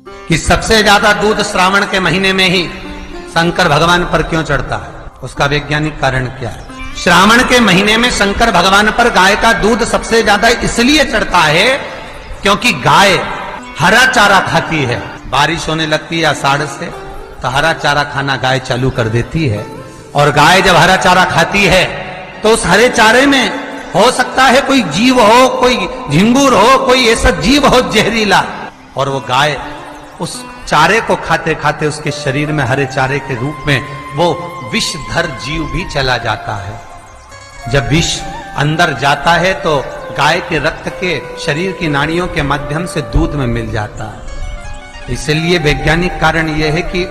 कि सबसे ज्यादा दूध श्रावण के महीने में ही शंकर भगवान पर क्यों चढ़ता है, उसका वैज्ञानिक कारण क्या है। श्रावण के महीने में शंकर भगवान पर गाय का दूध सबसे ज्यादा इसलिए चढ़ता है क्योंकि गाय हरा चारा खाती है। बारिश होने लगती है आषाढ़ से तो हरा चारा खाना गाय चालू कर देती है, और गाय जब हरा चारा खाती है तो उस हरे चारे में हो सकता है कोई जीव हो, कोई झिंगुर हो, कोई ऐसा जीव हो जहरीला, और वो गाय उस चारे को खाते खाते उसके शरीर में हरे चारे के रूप में वो विषधर जीव भी चला जाता है। जब विष अंदर जाता है तो गाय के रक्त के शरीर की नाड़ियों के माध्यम से दूध में मिल जाता है। इसलिए वैज्ञानिक कारण यह है कि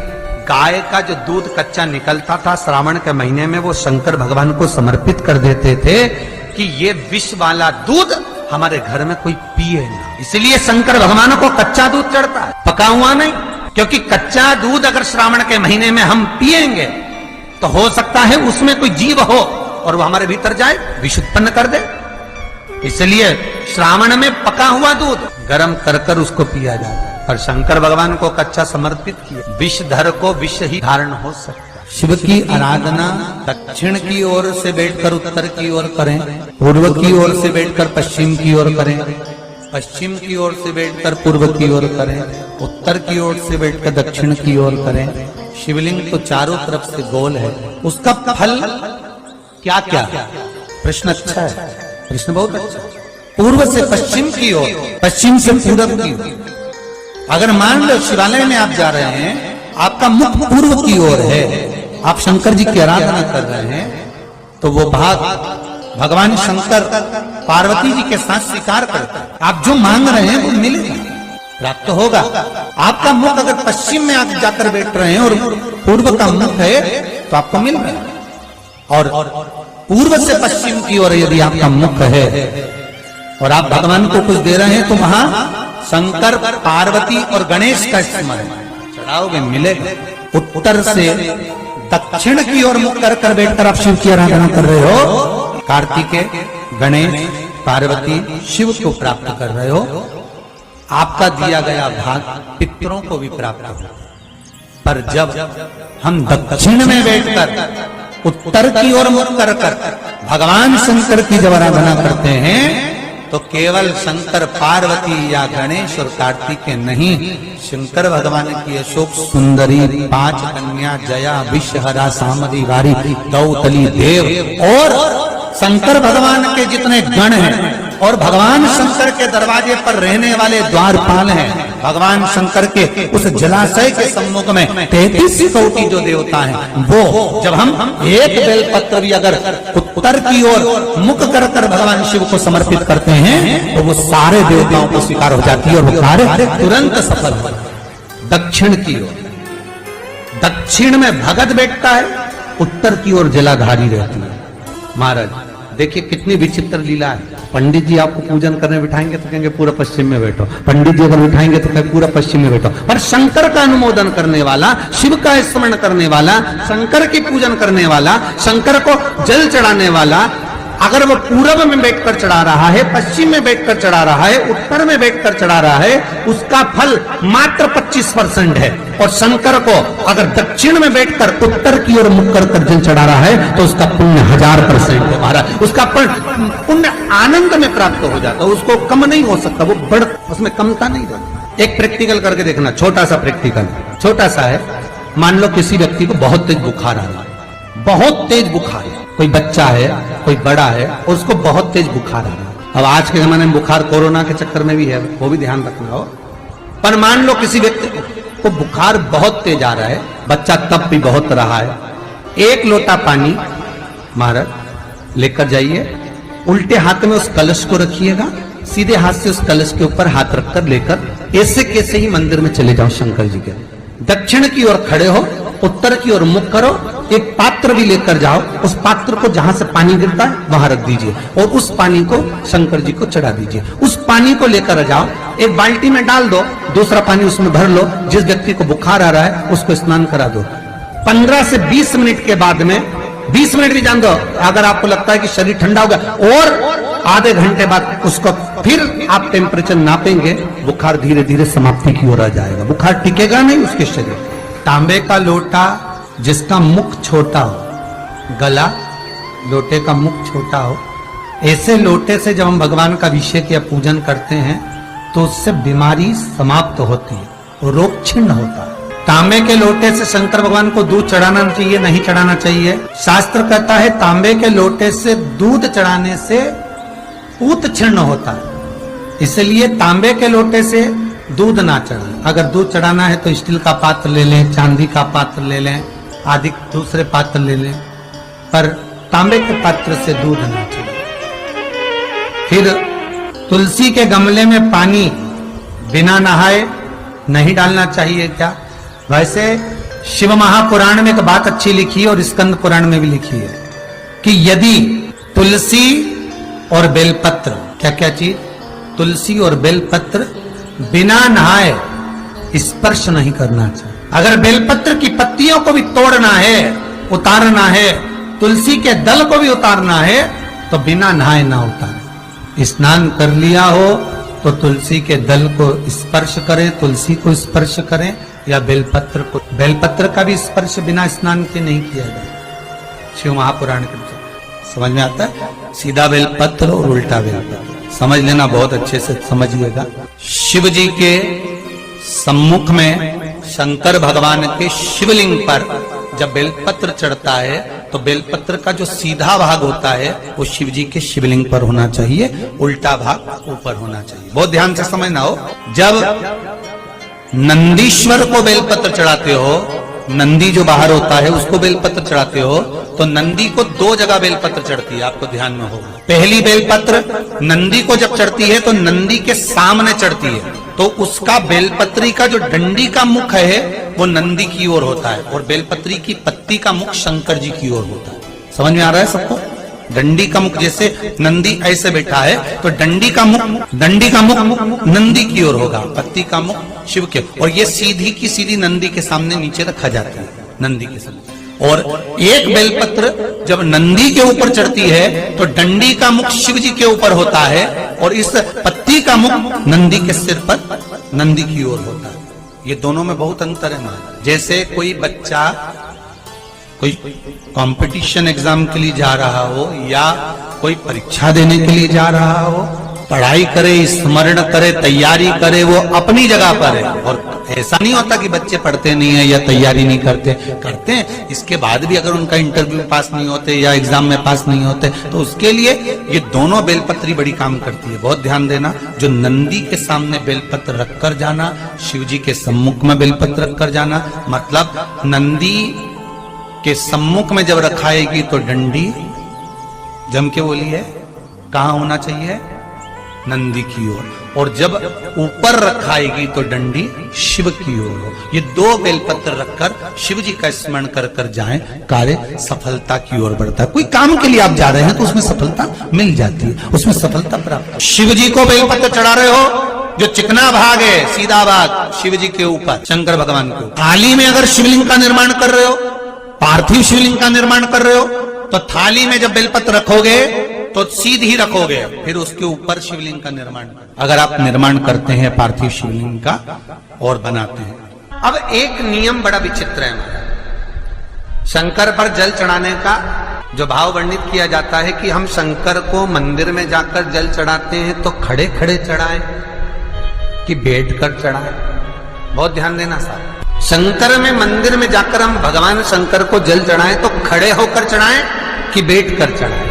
गाय का जो दूध कच्चा निकलता था श्रावण के महीने में वो शंकर भगवान को समर्पित कर देते थे कि ये विष वाला दूध हमारे घर में कोई पिए ना। इसलिए शंकर भगवान को कच्चा दूध चढ़ता है, पका हुआ नहीं, क्योंकि कच्चा दूध अगर श्रावण के महीने में हम पिएंगे तो हो सकता है उसमें कोई जीव हो और वो हमारे भीतर जाए, विष उत्पन्न कर दे। इसलिए श्रावण में पका हुआ दूध गर्म कर कर उसको पिया जाता है। और शंकर भगवान को कच्चा समर्पित किया, विषधर को विष ही धारण हो सकता है। शिव की आराधना दक्षिण की ओर से बैठकर उत्तर की ओर करें, पूर्व की ओर से बैठकर पश्चिम की ओर करें, पश्चिम की ओर से बैठकर पूर्व की ओर करें, उत्तर की ओर से बैठकर दक्षिण की ओर करें। शिवलिंग तो चारों तरफ से गोल है, उसका फल क्या क्या? प्रश्न अच्छा है, प्रश्न बहुत अच्छा। पूर्व से पश्चिम की ओर, पश्चिम से पूर्व की ओर। अगर मान लो शिवालय में आप जा रहे हैं, आपका मुख पूर्व की ओर है, आप शंकर जी की आराधना कर रहे हैं, तो वो भाग भगवान शंकर पार्वती जी के साथ स्वीकार करते हैं। आप जो मांग रहे हैं वो मिलेगा, प्राप्त होगा। आपका मुख अगर पश्चिम में आप जाकर बैठ रहे हैं और पूर्व का मुख है तो आपको मिल रहा है, और पूर्व से पश्चिम की ओर यदि आपका मुख है और आप भगवान को कुछ दे रहे हैं तो वहां शंकर पार्वती और गणेश का स्मरण चढ़ाओगे, मिलेगा। उत्तर से दक्षिण की ओर मुख कर कर बैठकर आप शिव की आराधना कर रहे हो, कार्तिकेय, गणेश, पार्वती, शिव को प्राप्त कर रहे हो, आपका दिया गया भाग पितरों को भी प्राप्त हो। पर जब हम दक्षिण में बैठकर उत्तर की ओर मुख कर कर भगवान शंकर की जब आराधना करते हैं तो केवल शंकर पार्वती या गणेश और कार्तिकेय नहीं, शंकर भगवान की अशोक सुंदरी, 5 कन्या, जया, विषहरा, सामरी, वारी, गौतली, देव और शंकर भगवान के जितने गण हैं और भगवान शंकर के दरवाजे पर रहने वाले द्वारपाल हैं, भगवान शंकर के उस जलाशय के सम्मुख में 33 कोटि जो देवता हैं, वो जब हम एक बेलपत्र भी अगर उत्तर की ओर मुख कर कर भगवान शिव को समर्पित करते हैं तो वो सारे देवताओं को स्वीकार हो जाती है और वो कार्य तुरंत सफल हो। दक्षिण की ओर, दक्षिण में भगत बैठता है, उत्तर की ओर जलाधारी रहती है। महाराज देखिए कितनी विचित्र लीला है। पंडित जी आपको पूजन करने बिठाएंगे तो कहेंगे पूरा पश्चिम में बैठो, पंडित जी अगर बिठाएंगे तो कहेंगे पूरा पश्चिम में बैठो। पर शंकर का अनुमोदन करने वाला, शिव का स्मरण करने वाला, शंकर की पूजन करने वाला, शंकर को जल चढ़ाने वाला अगर वो पूर्व में बैठकर चढ़ा रहा है, पश्चिम में बैठकर चढ़ा रहा है, उत्तर में बैठकर चढ़ा रहा है, उसका फल मात्र 25% है। और शंकर को अगर दक्षिण में बैठकर उत्तर की ओर मुख कर कर जल चढ़ा रहा है तो उसका पुण्य 1000% है महाराज। उसका पुण्य आनंद में प्राप्त हो जाता है, उसको कम नहीं हो सकता, वो बढ़, उसमें कमता नहीं रहती। एक प्रैक्टिकल करके देखना, छोटा सा प्रैक्टिकल, छोटा सा है। मान लो किसी व्यक्ति को बहुत तेज बुखार आ रहा है, बहुत तेज बुखार है, कोई बच्चा है, कोई बड़ा है और उसको बहुत तेज बुखार आ रहा है। अब आज के जमाने में बुखार कोरोना के चक्कर में भी है, वो भी ध्यान रखना हो। पर मान लो किसी व्यक्ति को बुखार बहुत तेज आ रहा है, बच्चा तप भी बहुत रहा है, 1 लोटा पानी महाराज लेकर जाइए, उल्टे हाथ में उस कलश को रखिएगा, सीधे हाथ से उस कलश के ऊपर हाथ रखकर लेकर ऐसे कैसे ही मंदिर में चले जाओ शंकर जी के। दक्षिण की ओर खड़े हो, उत्तर की ओर मुख करो, एक पात्र भी लेकर जाओ, उस पात्र को जहां से पानी गिरता है वहां रख दीजिए और उस पानी को शंकर जी को चढ़ा दीजिए। उस पानी को लेकर जाओ, एक बाल्टी में डाल दो, दूसरा पानी उसमें भर लो, जिस व्यक्ति को बुखार आ रहा है उसको स्नान करा दो। 15 से 20 मिनट के बाद में 20 मिनट भी जान दो, अगर आपको लगता है कि शरीर ठंडा हो गया और आधे घंटे बाद उसको फिर आप टेम्परेचर नापेंगे, बुखार धीरे धीरे समाप्ति की ओर आ जाएगा, बुखार टिकेगा नहीं उसके शरीर। तांबे का लोटा जिसका मुख छोटा हो, गला लोटे का मुख छोटा हो, ऐसे लोटे से जब हम भगवान का अभिषेक या पूजन करते हैं तो उससे बीमारी समाप्त होती है, रोग छिन्न होता है। तांबे के लोटे से शंकर भगवान को दूध चढ़ाना चाहिए, नहीं चढ़ाना चाहिए? शास्त्र कहता है तांबे के लोटे से दूध चढ़ाने से पूत छिन्न होता है, इसलिए तांबे के लोटे से दूध ना चढ़ाएं। अगर दूध चढ़ाना है तो स्टील का पात्र ले लें, चांदी का पात्र ले लें, आदि दूसरे पात्र ले लें, पर तांबे के पात्र से दूध ना चढ़ाएं। फिर तुलसी के गमले में पानी बिना नहाए नहीं डालना चाहिए क्या? वैसे शिव महापुराण में एक बात अच्छी लिखी है और स्कंद पुराण में भी लिखी है कि यदि तुलसी और बेलपत्र, क्या क्या चीज, तुलसी और बेलपत्र बिना नहाए स्पर्श नहीं करना चाहिए। अगर बेलपत्र की पत्तियों को भी तोड़ना है, उतारना है, तुलसी के दल को भी उतारना है तो बिना नहाए ना उतारे। स्नान कर लिया हो तो तुलसी के दल को स्पर्श करें, तुलसी को स्पर्श करें या बेलपत्र को। बेलपत्र का भी स्पर्श बिना स्नान के नहीं किया जाए। शिव महापुराण के समझ में आता है? सीधा बेलपत्र और उल्टा बेलपत्र समझ लेना, बहुत अच्छे से समझिएगा। शिव जी के सम्मुख में शंकर भगवान के शिवलिंग पर जब बेलपत्र चढ़ता है तो बेलपत्र का जो सीधा भाग होता है वो शिव जी के शिवलिंग पर होना चाहिए, उल्टा भाग ऊपर होना चाहिए। बहुत ध्यान से समझना हो। जब नंदीश्वर को बेलपत्र चढ़ाते हो, नंदी जो बाहर होता है उसको बेलपत्र चढ़ाते हो तो नंदी को दो जगह बेलपत्र चढ़ती है, आपको ध्यान में होगा। पहली बेलपत्र नंदी को जब चढ़ती है तो नंदी के सामने चढ़ती है, तो उसका बेलपत्री का जो डंडी का मुख है वो नंदी की ओर होता है और बेलपत्री की पत्ती का मुख शंकर जी की ओर होता है। समझ में आ रहा है सबको? डंडी का मुख, जैसे नंदी ऐसे बैठा है तो डंडी का मुख नंदी की ओर होगा, पत्ती का मुख शिव के, और ये सीधी की सीधी नंदी के सामने नीचे रखा जाता है, नंदी के सामने। और एक बेलपत्र जब नंदी के ऊपर चढ़ती है तो डंडी का मुख शिव जी के ऊपर होता है और इस पत्ती का मुख नंदी के सिर पर नंदी की ओर होता है। ये दोनों में बहुत अंतर है। जैसे कोई बच्चा कोई कंपटीशन एग्जाम के लिए जा रहा हो या कोई परीक्षा देने के लिए जा रहा हो, पढ़ाई करे, स्मरण करे, तैयारी करे, वो अपनी जगह पर है। और ऐसा नहीं होता कि बच्चे पढ़ते नहीं है या तैयारी नहीं करते हैं। इसके बाद भी अगर उनका इंटरव्यू में पास नहीं होते या एग्जाम में पास नहीं होते तो उसके लिए ये दोनों बेलपत्री बड़ी काम करती है। बहुत ध्यान देना, जो नंदी के सामने बेलपत्र रखकर जाना, शिव जी के सम्मुख में बेलपत्र रखकर जाना, मतलब नंदी के सम्मुख में जब रखाएगी तो डंडी जम के बोली है कहां होना चाहिए? नंदी की ओर, और जब ऊपर रखाएगी तो डंडी शिव की ओर हो। ये दो बेलपत्र रखकर शिव जी का स्मरण कर कर जाएं, कार्य सफलता की ओर बढ़ता है। कोई काम के लिए आप जा रहे हैं तो उसमें सफलता मिल जाती है, उसमें सफलता प्राप्त। शिव जी को बेलपत्र चढ़ा रहे हो, जो चिकना भाग है, सीधा भाग शिव जी के ऊपर, शंकर भगवान के ऊपर। थाली में अगर शिवलिंग का निर्माण कर रहे हो, पार्थिव शिवलिंग का निर्माण कर रहे हो, तो थाली में जब बेलपत्र रखोगे तो सीधी रखोगे, फिर उसके ऊपर शिवलिंग का निर्माण। अगर आप निर्माण करते हैं पार्थिव शिवलिंग का और बनाते हैं। अब एक नियम बड़ा विचित्र है हमारा, शंकर पर जल चढ़ाने का जो भाव वर्णित किया जाता है कि हम शंकर को मंदिर में जाकर जल चढ़ाते हैं तो खड़े खड़े चढ़ाएं कि बैठकर चढ़ाएं। बहुत ध्यान देना साहब, शंकर में मंदिर में जाकर हम भगवान शंकर को जल चढ़ाएं तो खड़े होकर चढ़ाएं कि बैठ कर चढ़ाएं।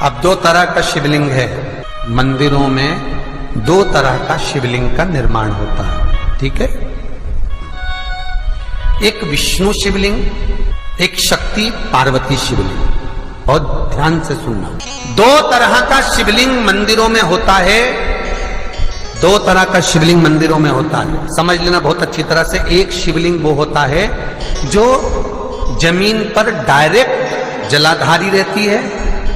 अब दो तरह का शिवलिंग है मंदिरों में, दो तरह का शिवलिंग का निर्माण होता है, ठीक है? एक विष्णु शिवलिंग, एक शक्ति पार्वती शिवलिंग। बहुत ध्यान से सुनना, दो तरह का शिवलिंग मंदिरों में होता है, दो तरह का शिवलिंग मंदिरों में होता है, समझ लेना बहुत अच्छी तरह से। एक शिवलिंग वो होता है जो जमीन पर डायरेक्ट जलाधारी रहती है,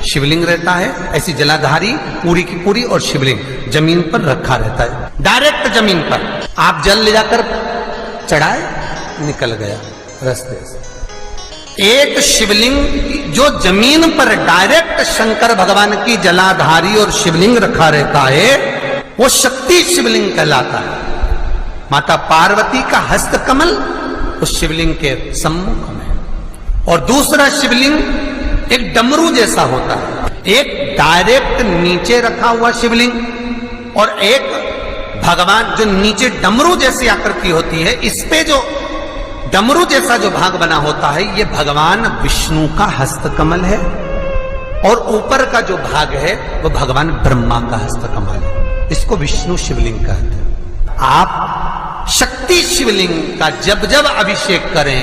शिवलिंग रहता है, ऐसी जलाधारी पूरी की पूरी, और शिवलिंग जमीन पर रखा रहता है, डायरेक्ट जमीन पर। आप जल ले जाकर चढ़ाए, निकल गया रास्ते से। एक शिवलिंग जो जमीन पर डायरेक्ट शंकर भगवान की जलाधारी और शिवलिंग रखा रहता है, वो शक्ति शिवलिंग कहलाता है। माता पार्वती का हस्त कमल उस शिवलिंग के सम्मुख में, और दूसरा शिवलिंग एक डमरू जैसा होता है। एक डायरेक्ट नीचे रखा हुआ शिवलिंग और एक भगवान जो नीचे डमरू जैसी आकृति होती है, इस पे जो डमरू जैसा जो भाग बना होता है, ये भगवान विष्णु का हस्तकमल है, और ऊपर का जो भाग है वो भगवान ब्रह्मा का हस्तकमल है। इसको विष्णु शिवलिंग कहते हैं। आप शक्ति शिवलिंग का जब जब अभिषेक करें,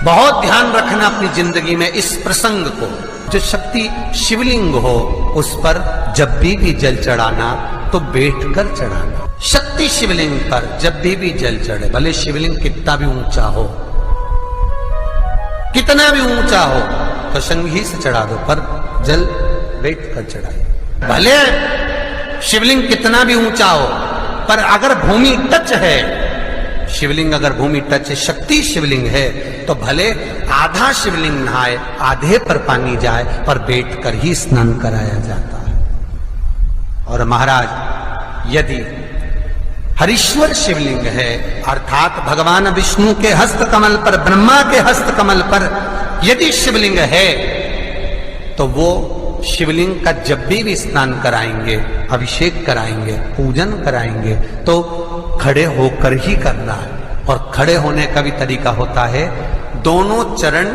बहुत ध्यान रखना अपनी जिंदगी में इस प्रसंग को। जो शक्ति शिवलिंग हो उस पर जब भी जल चढ़ाना तो बैठकर चढ़ाना। शक्ति शिवलिंग पर जब भी जल चढ़े, भले शिवलिंग कितना भी ऊंचा हो, कितना भी ऊंचा हो, तो संगी से चढ़ा दो, पर जल बैठकर चढ़ाए। भले शिवलिंग कितना भी ऊंचा हो, पर अगर भूमि टच है, शिवलिंग अगर भूमि टच है, शक्ति शिवलिंग है, तो भले आधा शिवलिंग नहाए, आधे पर पानी जाए, पर बैठकर ही स्नान कराया जाता है। और महाराज, यदि हरीश्वर शिवलिंग है, अर्थात भगवान विष्णु के हस्त कमल पर, ब्रह्मा के हस्त कमल पर यदि शिवलिंग है, तो वो शिवलिंग का जब भी स्नान कराएंगे, अभिषेक कराएंगे, पूजन कराएंगे, तो खड़े होकर ही करना है। और खड़े होने का भी तरीका होता है, दोनों चरण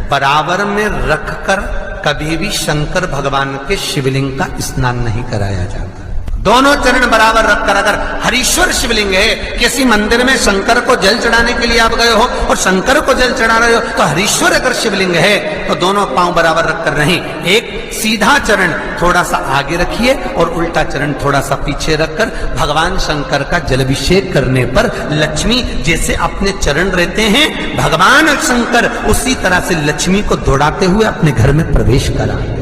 बराबर में रखकर कभी भी शंकर भगवान के शिवलिंग का स्नान नहीं कराया जाता। दोनों चरण बराबर रखकर, अगर हरीश्वर शिवलिंग है, किसी मंदिर में शंकर को जल चढ़ाने के लिए आप गए हो और शंकर को जल चढ़ा रहे हो, तो हरीश्वर अगर शिवलिंग है तो दोनों पांव बराबर रखकर नहीं, एक सीधा चरण थोड़ा सा आगे रखिए और उल्टा चरण थोड़ा सा पीछे रखकर भगवान शंकर का जलाभिषेक करने पर लक्ष्मी जैसे अपने चरण रहते हैं, भगवान शंकर उसी तरह से लक्ष्मी को दौड़ाते हुए अपने घर में प्रवेश कराएंगे।